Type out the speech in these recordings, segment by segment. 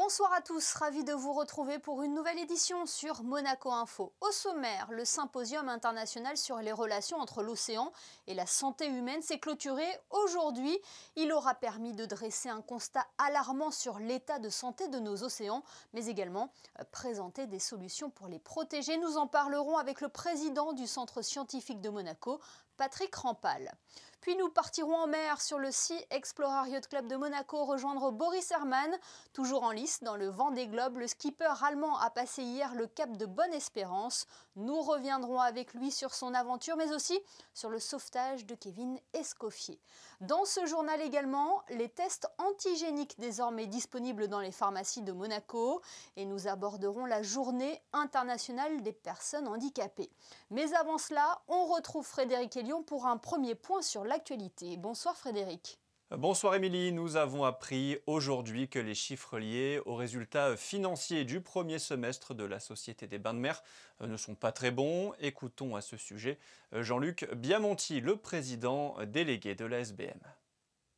Bonsoir à tous, ravi de vous retrouver pour une nouvelle édition sur Monaco Info. Au sommaire, le symposium international sur les relations entre l'océan et la santé humaine s'est clôturé aujourd'hui. Il aura permis de dresser un constat alarmant sur l'état de santé de nos océans, mais également présenter des solutions pour les protéger. Nous en parlerons avec le président du Centre scientifique de Monaco, Patrick Rampal. Puis nous partirons en mer sur le Sea Explorer Yacht Club de Monaco rejoindre Boris Herrmann. Toujours en lice dans le Vendée Globe, le skipper allemand a passé hier le cap de Bonne-Espérance. Nous reviendrons avec lui sur son aventure, mais aussi sur le sauvetage de Kevin Escoffier. Dans ce journal également, les tests antigéniques désormais disponibles dans les pharmacies de Monaco. Et nous aborderons la journée internationale des personnes handicapées. Mais avant cela, on retrouve Frédéric Elion pour un premier point sur l'actualité. Bonsoir Frédéric. Bonsoir Émilie, nous avons appris aujourd'hui que les chiffres liés aux résultats financiers du premier semestre de la Société des Bains de Mer ne sont pas très bons. Écoutons à ce sujet Jean-Luc Biamonti, le président délégué de la SBM.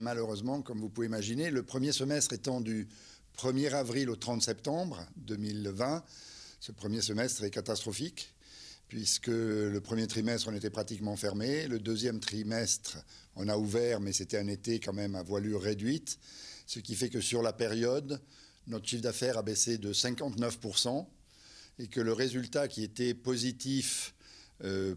Malheureusement, comme vous pouvez imaginer, le premier semestre étant du 1er avril au 30 septembre 2020, ce premier semestre est catastrophique, puisque le premier trimestre, on était pratiquement fermé. Le deuxième trimestre, on a ouvert, mais c'était un été quand même à voilure réduite, ce qui fait que sur la période, notre chiffre d'affaires a baissé de 59%, et que le résultat qui était positif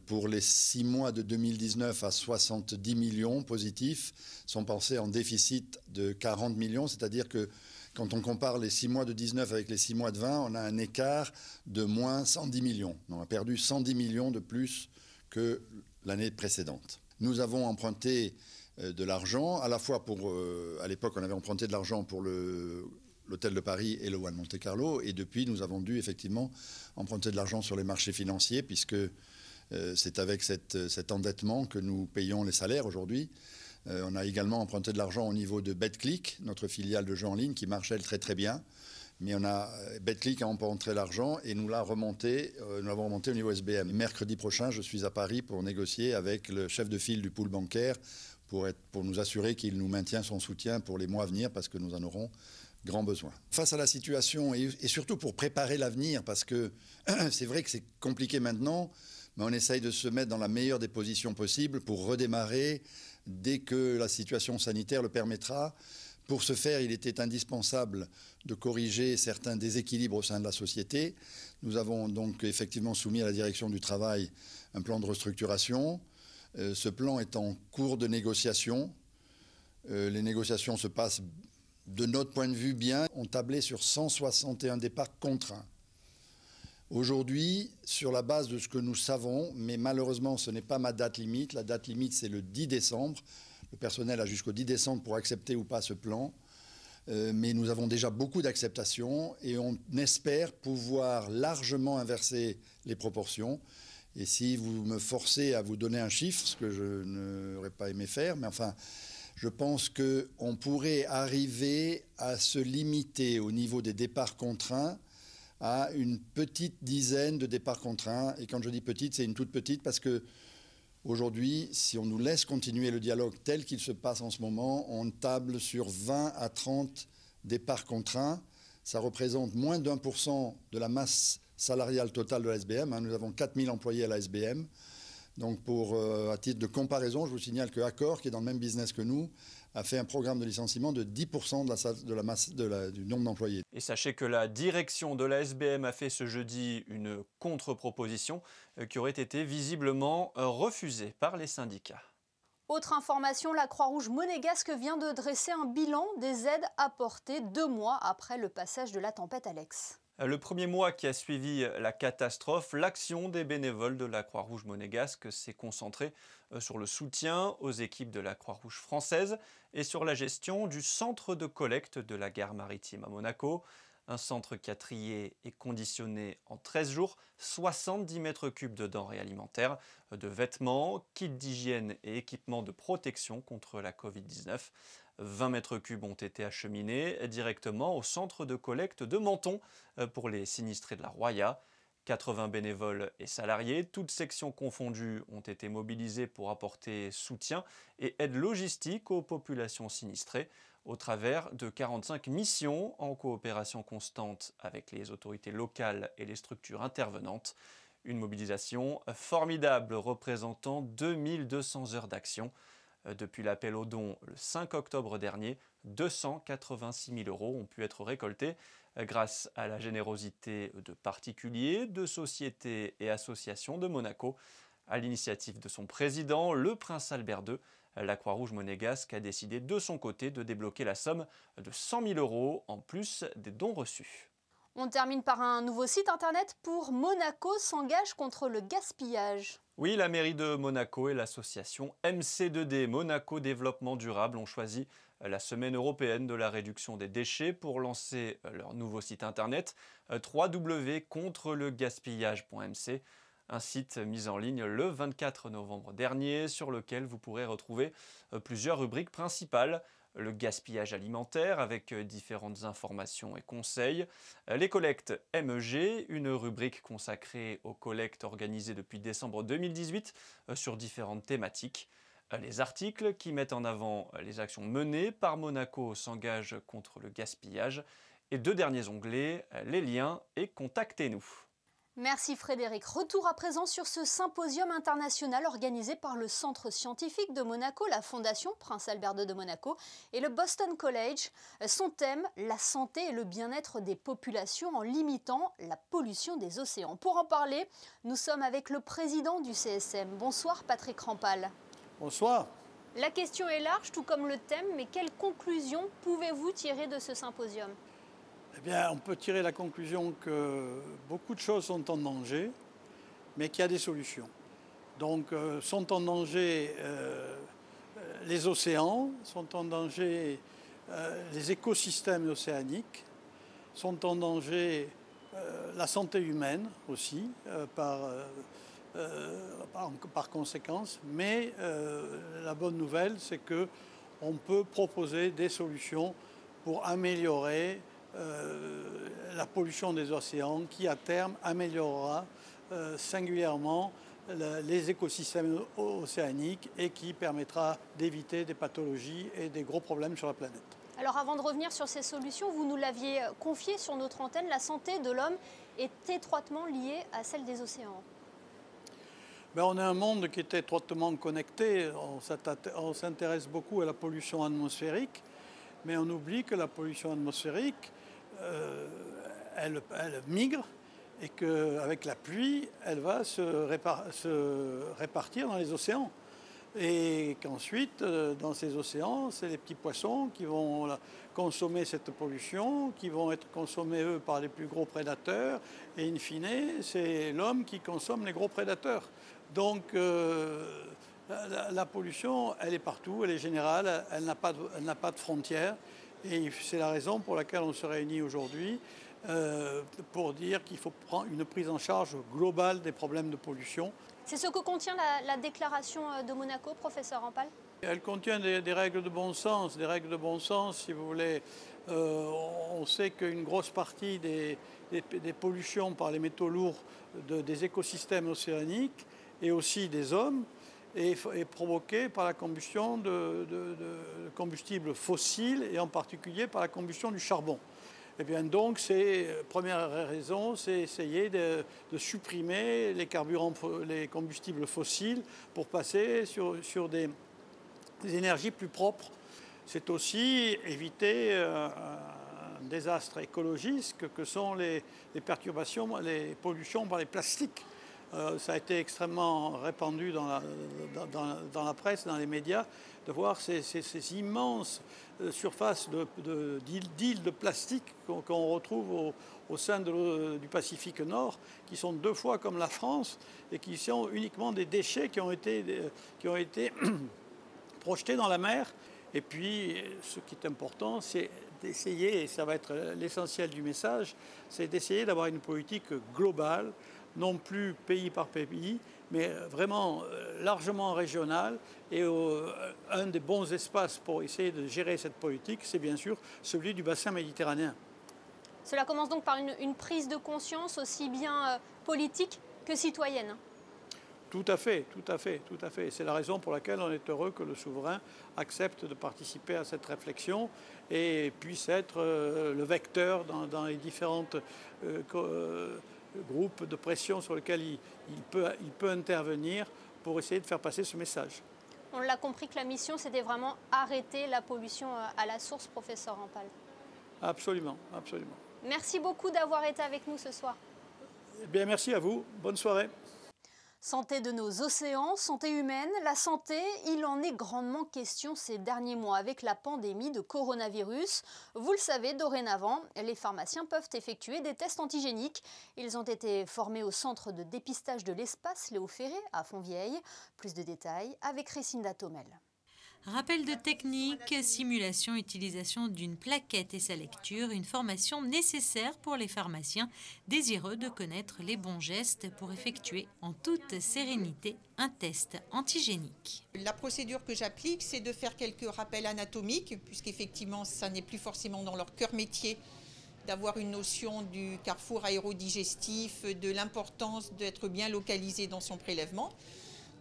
pour les 6 mois de 2019 à 70 millions positifs sont passés en déficit de 40 millions, c'est-à-dire que quand on compare les 6 mois de 19 avec les 6 mois de 20, on a un écart de moins 110 millions. On a perdu 110 millions de plus que l'année précédente. Nous avons emprunté de l'argent, à la fois pour... à l'époque, on avait emprunté de l'argent pour l'Hôtel de Paris et le One Monte Carlo. Et depuis, nous avons dû effectivement emprunter de l'argent sur les marchés financiers, puisque c'est avec cet endettement que nous payons les salaires aujourd'hui. On a également emprunté de l'argent au niveau de BetClick, notre filiale de jeux en ligne qui marche elle très très bien. Mais BetClick a emprunté l'argent et nous l'avons remonté au niveau SBM. Mercredi prochain, je suis à Paris pour négocier avec le chef de file du pool bancaire pour nous assurer qu'il nous maintient son soutien pour les mois à venir parce que nous en aurons grand besoin. Face à la situation et surtout pour préparer l'avenir, parce que c'est vrai que c'est compliqué maintenant, mais on essaye de se mettre dans la meilleure des positions possibles pour redémarrer dès que la situation sanitaire le permettra. Pour ce faire, il était indispensable de corriger certains déséquilibres au sein de la société. Nous avons donc effectivement soumis à la direction du travail un plan de restructuration. Ce plan est en cours de négociation. Les négociations se passent de notre point de vue bien. On tablait sur 161 départs contraints. Aujourd'hui, sur la base de ce que nous savons, mais malheureusement ce n'est pas ma date limite, la date limite c'est le 10 décembre, le personnel a jusqu'au 10 décembre pour accepter ou pas ce plan, mais nous avons déjà beaucoup d'acceptations et on espère pouvoir largement inverser les proportions. Et si vous me forcez à vous donner un chiffre, ce que je n'aurais pas aimé faire, mais enfin, je pense qu'on pourrait arriver à se limiter au niveau des départs contraints à une petite dizaine de départs contraints. Et quand je dis petite, c'est une toute petite parce que aujourd'hui, si on nous laisse continuer le dialogue tel qu'il se passe en ce moment, on table sur 20 à 30 départs contraints. Ça représente moins d'1% de la masse salariale totale de la SBM. Nous avons 4000 employés à la SBM. Donc à titre de comparaison, je vous signale que Accor, qui est dans le même business que nous, a fait un programme de licenciement de 10% de la masse du nombre d'employés. Et sachez que la direction de la SBM a fait ce jeudi une contre-proposition qui aurait été visiblement refusée par les syndicats. Autre information, la Croix-Rouge monégasque vient de dresser un bilan des aides apportées 2 mois après le passage de la tempête Alex. Le premier mois qui a suivi la catastrophe, l'action des bénévoles de la Croix-Rouge monégasque s'est concentrée sur le soutien aux équipes de la Croix-Rouge française et sur la gestion du centre de collecte de la gare maritime à Monaco. Un centre qui a trié et conditionné en 13 jours 70 mètres cubes de denrées alimentaires, de vêtements, kits d'hygiène et équipements de protection contre la Covid-19. 20 mètres cubes ont été acheminés directement au centre de collecte de Menton pour les sinistrés de la Roya. 80 bénévoles et salariés, toutes sections confondues, ont été mobilisés pour apporter soutien et aide logistique aux populations sinistrées. au travers de 45 missions en coopération constante avec les autorités locales et les structures intervenantes. Une mobilisation formidable représentant 2200 heures d'action. Depuis l'appel aux dons le 5 octobre dernier, 286 000 € ont pu être récoltés grâce à la générosité de particuliers, de sociétés et associations de Monaco. À l'initiative de son président, le prince Albert II, la Croix-Rouge monégasque a décidé de son côté de débloquer la somme de 100 000 € en plus des dons reçus. On termine par un nouveau site internet pour Monaco s'engage contre le gaspillage. Oui, la mairie de Monaco et l'association MC2D, Monaco Développement Durable, ont choisi la semaine européenne de la réduction des déchets pour lancer leur nouveau site internet www.contrelegaspillage.mc, un site mis en ligne le 24 novembre dernier sur lequel vous pourrez retrouver plusieurs rubriques principales. Le gaspillage alimentaire avec différentes informations et conseils, les collectes MEG, une rubrique consacrée aux collectes organisées depuis décembre 2018 sur différentes thématiques, les articles qui mettent en avant les actions menées par Monaco s'engage contre le gaspillage et deux derniers onglets, les liens et contactez-nous. Merci Frédéric. Retour à présent sur ce symposium international organisé par le Centre scientifique de Monaco, la Fondation Prince Albert II de Monaco et le Boston College. Son thème, la santé et le bien-être des populations en limitant la pollution des océans. Pour en parler, nous sommes avec le président du CSM. Bonsoir Patrick Rampal. Bonsoir. La question est large, tout comme le thème, mais quelles conclusions pouvez-vous tirer de ce symposium ? Eh bien, on peut tirer la conclusion que beaucoup de choses sont en danger, mais qu'il y a des solutions. Donc, sont en danger les océans, sont en danger les écosystèmes océaniques, sont en danger la santé humaine aussi, par conséquence. Mais la bonne nouvelle, c'est qu'on peut proposer des solutions pour améliorer la pollution des océans qui à terme améliorera singulièrement les écosystèmes océaniques et qui permettra d'éviter des pathologies et des gros problèmes sur la planète. Alors avant de revenir sur ces solutions, vous nous l'aviez confié sur notre antenne, la santé de l'homme est étroitement liée à celle des océans. On a un monde qui est étroitement connecté, on s'intéresse beaucoup à la pollution atmosphérique, mais on oublie que la pollution atmosphérique, elle migre et qu'avec la pluie, elle va se répartir dans les océans. Et qu'ensuite, dans ces océans, c'est les petits poissons qui vont consommer cette pollution, qui vont être consommés, eux, par les plus gros prédateurs. Et in fine, c'est l'homme qui consomme les gros prédateurs. Donc, la pollution, elle est partout, elle est générale, elle n'a pas de frontières. Et c'est la raison pour laquelle on se réunit aujourd'hui pour dire qu'il faut prendre une prise en charge globale des problèmes de pollution. C'est ce que contient la déclaration de Monaco, professeur Rampal ? Elle contient des règles de bon sens. Des règles de bon sens, si vous voulez. On sait qu'une grosse partie des pollutions par les métaux lourds des écosystèmes océaniques et aussi des hommes est provoquée par la combustion de combustibles fossiles et en particulier par la combustion du charbon. Et bien donc, première raison, c'est essayer de supprimer les combustibles fossiles pour passer sur des énergies plus propres. C'est aussi éviter un désastre écologique que sont les perturbations, les pollutions par les plastiques. Ça a été extrêmement répandu dans la presse, dans les médias, de voir ces immenses surfaces d'îles de plastique qu'on retrouve au sein du Pacifique Nord, qui sont 2 fois comme la France et qui sont uniquement des déchets qui ont été projetés dans la mer. Et puis, ce qui est important, c'est d'essayer, et ça va être l'essentiel du message, c'est d'essayer d'avoir une politique globale, non plus pays par pays, mais vraiment largement régionale. Et un des bons espaces pour essayer de gérer cette politique, c'est bien sûr celui du bassin méditerranéen. Cela commence donc par une prise de conscience aussi bien politique que citoyenne. Tout à fait, tout à fait, tout à fait. C'est la raison pour laquelle on est heureux que le souverain accepte de participer à cette réflexion et puisse être le vecteur dans les différents groupes de pression sur lesquels il peut intervenir pour essayer de faire passer ce message. On l'a compris que la mission, c'était vraiment arrêter la pollution à la source, professeur Rampal. Absolument, absolument. Merci beaucoup d'avoir été avec nous ce soir. Eh bien, merci à vous. Bonne soirée. Santé de nos océans, santé humaine, la santé, il en est grandement question ces derniers mois avec la pandémie de coronavirus. Vous le savez, dorénavant, les pharmaciens peuvent effectuer des tests antigéniques. Ils ont été formés au centre de dépistage de l'espace Léo Ferré à Fontvieille. Plus de détails avec Récinda Thomel. Rappel de technique, simulation, utilisation d'une plaquette et sa lecture, une formation nécessaire pour les pharmaciens désireux de connaître les bons gestes pour effectuer en toute sérénité un test antigénique. La procédure que j'applique, c'est de faire quelques rappels anatomiques, puisqu'effectivement, ça n'est plus forcément dans leur cœur métier d'avoir une notion du carrefour aérodigestif, de l'importance d'être bien localisé dans son prélèvement.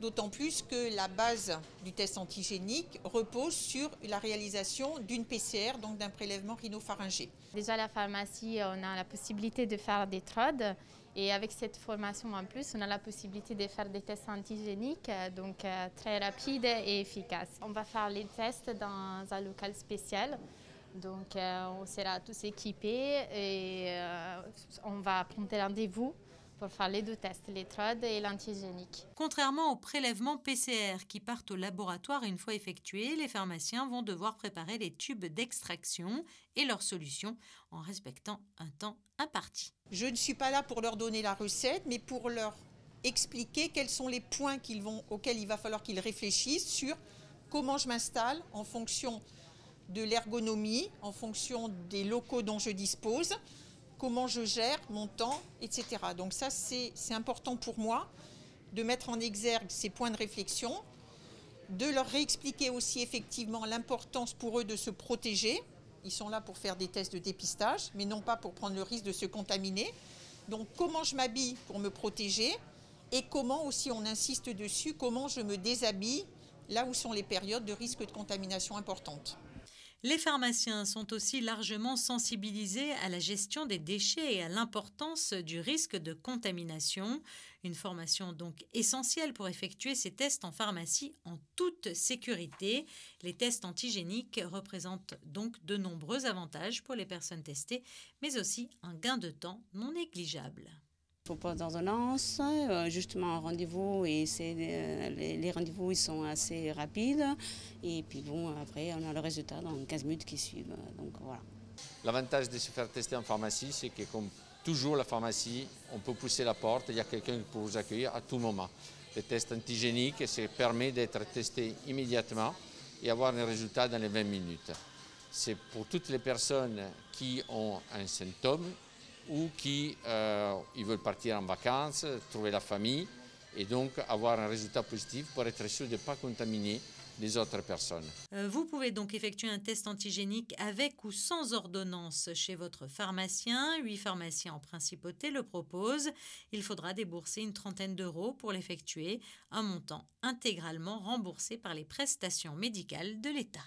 D'autant plus que la base du test antigénique repose sur la réalisation d'une PCR, donc d'un prélèvement rhinopharyngé. Déjà à la pharmacie, on a la possibilité de faire des TROD et avec cette formation en plus, on a la possibilité de faire des tests antigéniques, donc très rapides et efficaces. On va faire les tests dans un local spécial. Donc on sera tous équipés et on va prendre rendez-vous pour faire les deux tests, les TROD et l'antigénique. Contrairement aux prélèvements PCR qui partent au laboratoire une fois effectués, les pharmaciens vont devoir préparer les tubes d'extraction et leurs solutions en respectant un temps imparti. Je ne suis pas là pour leur donner la recette, mais pour leur expliquer quels sont les points auxquels il va falloir qu'ils réfléchissent sur comment je m'installe en fonction de l'ergonomie, en fonction des locaux dont je dispose, comment je gère mon temps, etc. Donc ça, c'est important pour moi de mettre en exergue ces points de réflexion, de leur réexpliquer aussi effectivement l'importance pour eux de se protéger. Ils sont là pour faire des tests de dépistage, mais non pas pour prendre le risque de se contaminer. Donc comment je m'habille pour me protéger et comment aussi, on insiste dessus, comment je me déshabille là où sont les périodes de risque de contamination importantes. Les pharmaciens sont aussi largement sensibilisés à la gestion des déchets et à l'importance du risque de contamination. Une formation donc essentielle pour effectuer ces tests en pharmacie en toute sécurité. Les tests antigéniques représentent donc de nombreux avantages pour les personnes testées, mais aussi un gain de temps non négligeable. Il faut pas d'ordonnance, justement un rendez-vous et les rendez-vous ils sont assez rapides et puis bon après on a le résultat dans 15 minutes qui suivent, donc voilà. L'avantage de se faire tester en pharmacie, c'est que comme toujours la pharmacie, on peut pousser la porte, il y a quelqu'un pour vous accueillir à tout moment. Les tests antigéniques, ça permet d'être testé immédiatement et avoir un résultat dans les 20 minutes. C'est pour toutes les personnes qui ont un symptôme ou qui ils veulent partir en vacances, trouver la famille et donc avoir un résultat positif pour être sûr de ne pas contaminer les autres personnes. Vous pouvez donc effectuer un test antigénique avec ou sans ordonnance chez votre pharmacien. 8 pharmaciens en principauté le proposent. Il faudra débourser une trentaine d'euros pour l'effectuer, un montant intégralement remboursé par les prestations médicales de l'État.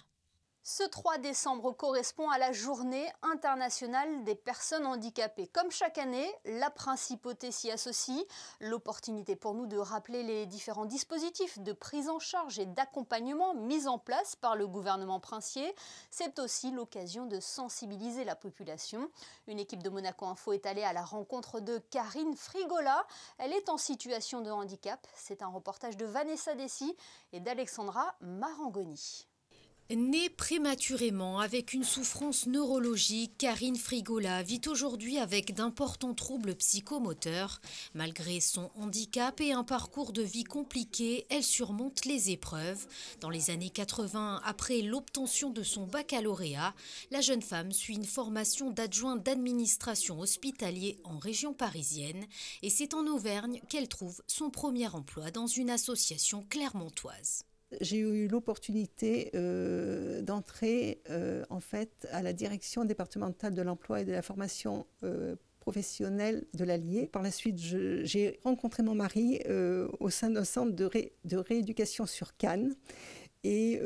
Ce 3 décembre correspond à la Journée internationale des personnes handicapées. Comme chaque année, la Principauté s'y associe. L'opportunité pour nous de rappeler les différents dispositifs de prise en charge et d'accompagnement mis en place par le gouvernement princier. C'est aussi l'occasion de sensibiliser la population. Une équipe de Monaco Info est allée à la rencontre de Karine Frigola. Elle est en situation de handicap. C'est un reportage de Vanessa Dessy et d'Alexandra Marangoni. Née prématurément avec une souffrance neurologique, Karine Frigola vit aujourd'hui avec d'importants troubles psychomoteurs. Malgré son handicap et un parcours de vie compliqué, elle surmonte les épreuves. Dans les années 80, après l'obtention de son baccalauréat, la jeune femme suit une formation d'adjointe d'administration hospitalier en région parisienne. Et c'est en Auvergne qu'elle trouve son premier emploi dans une association clermontoise. J'ai eu l'opportunité d'entrer en fait à la direction départementale de l'emploi et de la formation professionnelle de l'Allier. Par la suite, j'ai rencontré mon mari au sein d'un centre de rééducation sur Cannes. Et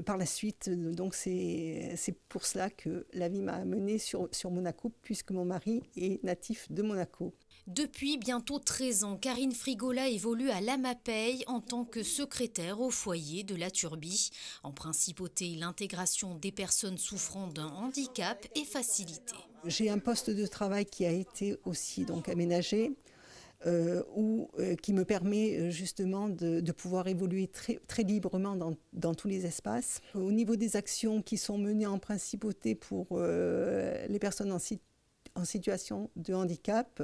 par la suite, donc c'est pour cela que la vie m'a amenée sur Monaco, puisque mon mari est natif de Monaco. Depuis bientôt 13 ans, Karine Frigola évolue à l'AMAPEI en tant que secrétaire au foyer de la Turbie. En principauté, l'intégration des personnes souffrant d'un handicap est facilitée. J'ai un poste de travail qui a été aussi donc aménagé. Qui me permet justement de pouvoir évoluer très librement dans tous les espaces. Au niveau des actions qui sont menées en principauté pour les personnes en situation de handicap,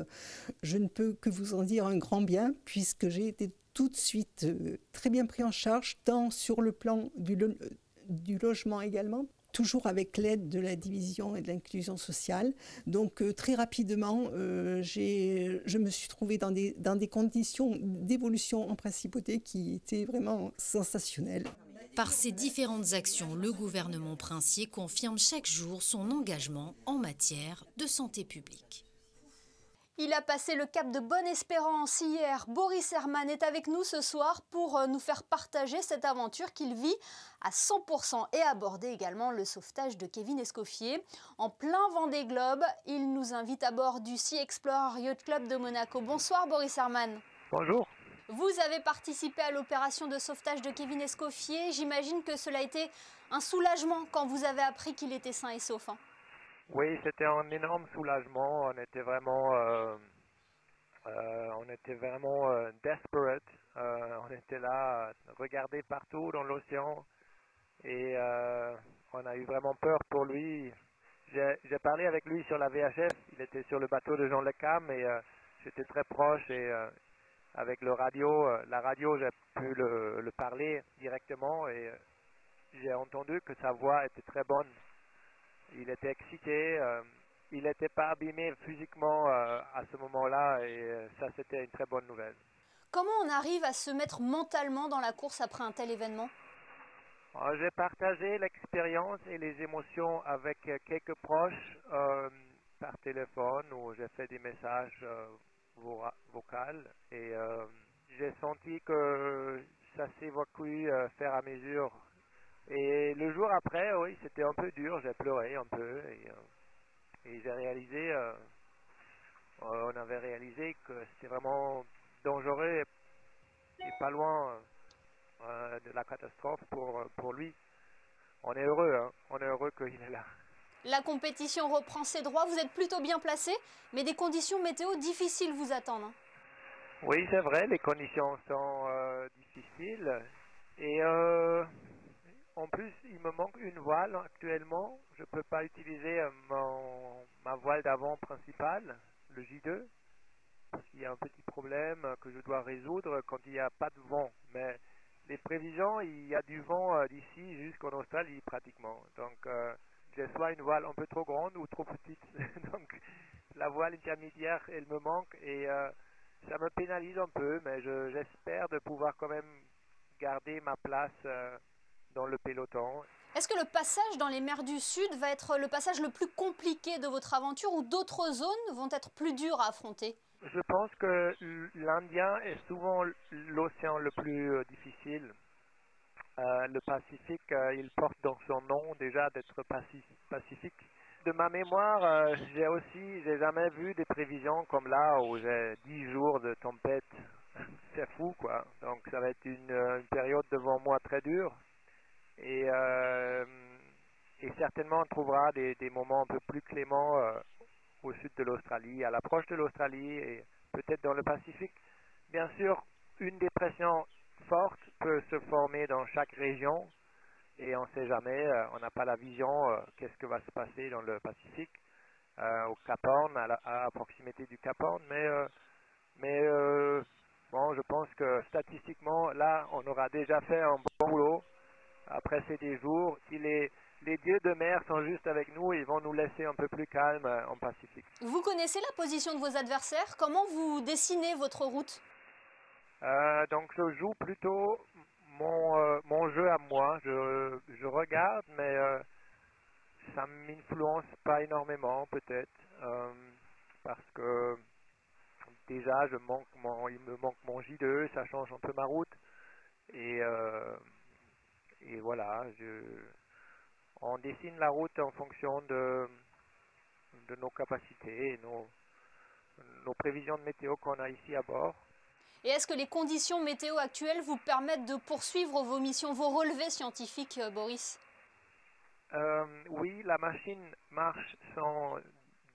je ne peux que vous en dire un grand bien, puisque j'ai été tout de suite très bien pris en charge, tant sur le plan du logement également, toujours avec l'aide de la division et de l'inclusion sociale. Donc très rapidement, je me suis trouvée dans des conditions d'évolution en principauté qui étaient vraiment sensationnelles. Par ces différentes actions, le gouvernement princier confirme chaque jour son engagement en matière de santé publique. Il a passé le cap de Bonne-Espérance hier. Boris Herman est avec nous ce soir pour nous faire partager cette aventure qu'il vit à 100% et aborder également le sauvetage de Kevin Escoffier. En plein Vendée Globe, il nous invite à bord du Sea Explorer Yacht Club de Monaco. Bonsoir Boris Herman. Bonjour. Vous avez participé à l'opération de sauvetage de Kevin Escoffier. J'imagine que cela a été un soulagement quand vous avez appris qu'il était sain et sauf. Oui, c'était un énorme soulagement. On était vraiment desperate. On était là, regarder partout dans l'océan, et on a eu vraiment peur pour lui. J'ai parlé avec lui sur la VHF. Il était sur le bateau de Jean Le Cam, et j'étais très proche, et avec la radio, j'ai pu le parler directement, et j'ai entendu que sa voix était très bonne. Il était excité, il n'était pas abîmé physiquement à ce moment-là, et ça, c'était une très bonne nouvelle. Comment on arrive à se mettre mentalement dans la course après un tel événement? J'ai partagé l'expérience et les émotions avec quelques proches par téléphone, où j'ai fait des messages vocaux, et j'ai senti que ça s'évacue faire à mesure. Et le jour après, oui, c'était un peu dur, j'ai pleuré un peu, et j'ai réalisé, on avait réalisé que c'était vraiment dangereux et pas loin de la catastrophe pour lui. On est heureux, hein, on est heureux qu'il est là. La compétition reprend ses droits, vous êtes plutôt bien placé, mais des conditions météo difficiles vous attendent. Oui, c'est vrai, les conditions sont difficiles, et en plus, il me manque une voile actuellement. Je ne peux pas utiliser ma voile d'avant principale, le J2, parce qu'il y a un petit problème que je dois résoudre quand il n'y a pas de vent. Mais les prévisions, il y a du vent d'ici jusqu'en Australie pratiquement. Donc, j'ai soit une voile un peu trop grande ou trop petite. Donc, la voile intermédiaire, elle me manque, et ça me pénalise un peu, mais j'espère de pouvoir quand même garder ma place dans le peloton. Est-ce que le passage dans les mers du Sud va être le passage le plus compliqué de votre aventure, ou d'autres zones vont être plus dures à affronter? Je pense que l'Indien est souvent l'océan le plus difficile. Le Pacifique, il porte dans son nom déjà d'être pacifique. De ma mémoire, j'ai jamais vu des prévisions comme là, où j'ai 10 jours de tempête. C'est fou, quoi. Donc ça va être une période devant moi très dure. Et certainement on trouvera des moments un peu plus cléments au sud de l'Australie, à l'approche de l'Australie, et peut-être dans le Pacifique. Bien sûr, une dépression forte peut se former dans chaque région, et on ne sait jamais, on n'a pas la vision qu'est-ce que va se passer dans le Pacifique, au Cap Horn, à proximité du Cap Horn, mais bon, je pense que statistiquement, là, on aura déjà fait un bon boulot. Après ces 10 jours, si les dieux de mer sont juste avec nous, ils vont nous laisser un peu plus calmes en Pacifique. Vous connaissez la position de vos adversaires? Comment vous dessinez votre route? Donc je joue plutôt mon jeu à moi. Je regarde, mais ça m'influence pas énormément peut-être. parce que déjà il me manque mon J2, ça change un peu ma route. Et voilà, on dessine la route en fonction de nos capacités et nos prévisions de météo qu'on a ici à bord. Et est-ce que les conditions météo actuelles vous permettent de poursuivre vos missions, vos relevés scientifiques, Boris? Oui, la machine marche sans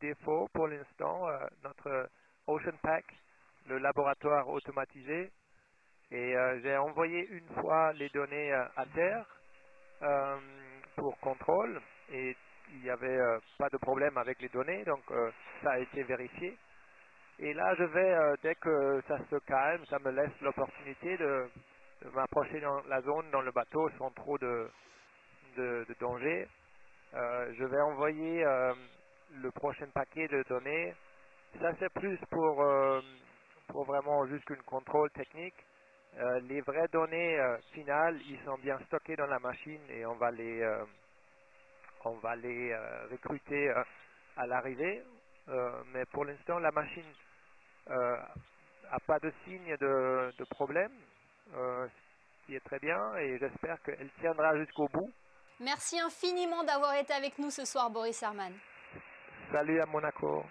défaut pour l'instant. Notre Ocean Pack, le laboratoire automatisé, et j'ai envoyé une fois les données à terre pour contrôle, et il n'y avait pas de problème avec les données, donc ça a été vérifié. Et là, je vais, dès que ça se calme, ça me laisse l'opportunité de m'approcher dans la zone, dans le bateau, sans trop de danger. Je vais envoyer le prochain paquet de données. Ça, c'est plus pour vraiment juste un contrôle technique. Les vraies données finales, ils sont bien stockés dans la machine et on va les recruter à l'arrivée. Mais pour l'instant, la machine n'a pas de signe de problème, ce qui est très bien, et j'espère qu'elle tiendra jusqu'au bout. Merci infiniment d'avoir été avec nous ce soir, Boris Herman. Salut à Monaco.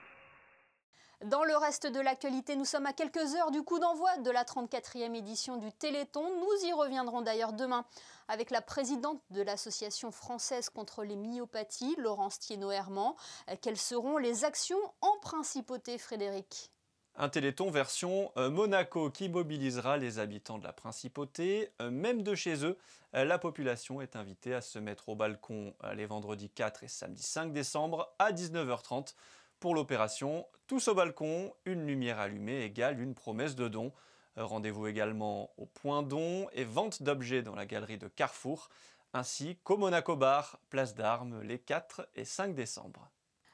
Dans le reste de l'actualité, nous sommes à quelques heures du coup d'envoi de la 34e édition du Téléthon. Nous y reviendrons d'ailleurs demain avec la présidente de l'Association française contre les myopathies, Laurence Thiénot-Herman. Quelles seront les actions en principauté, Frédéric ? Un Téléthon version Monaco qui mobilisera les habitants de la principauté. Même de chez eux, la population est invitée à se mettre au balcon les vendredis 4 et samedi 5 décembre à 19h30 pour l'opération Tous au balcon, une lumière allumée égale une promesse de don. Rendez-vous également au point don et vente d'objets dans la galerie de Carrefour, ainsi qu'au Monaco Bar, place d'Armes, les 4 et 5 décembre.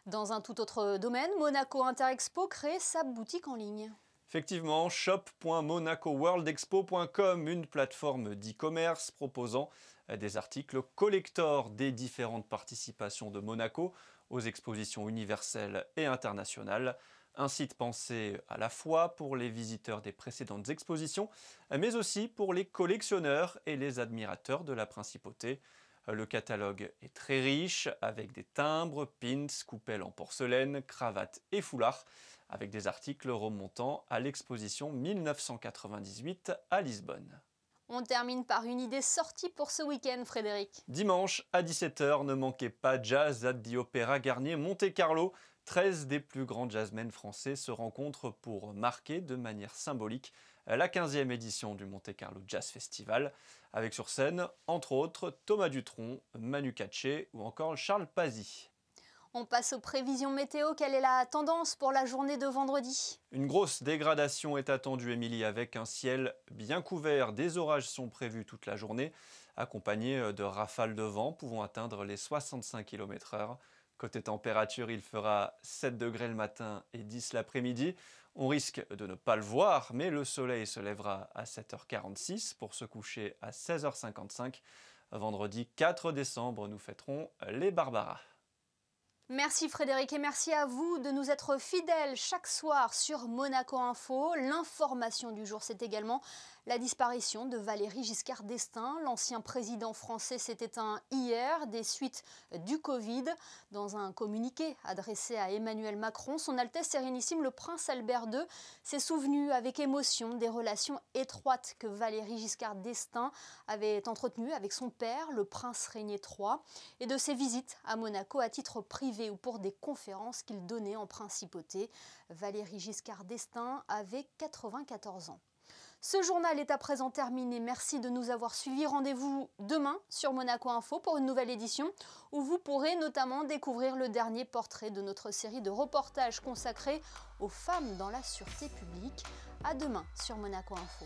Dans un tout autre domaine, Monaco Interexpo crée sa boutique en ligne. Effectivement, shop.monacoworldexpo.com, une plateforme d'e-commerce proposant des articles collector des différentes participations de Monaco aux expositions universelles et internationales. Un site pensé à la fois pour les visiteurs des précédentes expositions, mais aussi pour les collectionneurs et les admirateurs de la principauté. Le catalogue est très riche, avec des timbres, pins, coupelles en porcelaine, cravates et foulards, avec des articles remontant à l'exposition 1998 à Lisbonne. On termine par une idée sortie pour ce week-end, Frédéric. Dimanche à 17h, ne manquez pas Jazz at the Opéra Garnier Monte-Carlo. 13 des plus grands jazzmen français se rencontrent pour marquer de manière symbolique la 15e édition du Monte Carlo Jazz Festival, avec sur scène, entre autres, Thomas Dutronc, Manu Katché ou encore Charles Pazzi. On passe aux prévisions météo. Quelle est la tendance pour la journée de vendredi ? Une grosse dégradation est attendue, Émilie, avec un ciel bien couvert. Des orages sont prévus toute la journée, accompagnés de rafales de vent pouvant atteindre les 65 km/h. Côté température, il fera 7 degrés le matin et 10 l'après-midi. On risque de ne pas le voir, mais le soleil se lèvera à 7h46 pour se coucher à 16h55. Vendredi 4 décembre, nous fêterons les Barbaras. Merci Frédéric et merci à vous de nous être fidèles chaque soir sur Monaco Info. L'information du jour, c'est également la disparition de Valéry Giscard d'Estaing. L'ancien président français s'est éteint hier des suites du Covid. Dans un communiqué adressé à Emmanuel Macron, son Altesse Sérénissime le Prince Albert II s'est souvenu avec émotion des relations étroites que Valéry Giscard d'Estaing avait entretenues avec son père, le Prince Régnier III, et de ses visites à Monaco à titre privé ou pour des conférences qu'il donnait en principauté. Valéry Giscard d'Estaing avait 94 ans. Ce journal est à présent terminé. Merci de nous avoir suivis. Rendez-vous demain sur Monaco Info pour une nouvelle édition où vous pourrez notamment découvrir le dernier portrait de notre série de reportages consacrés aux femmes dans la sûreté publique. À demain sur Monaco Info.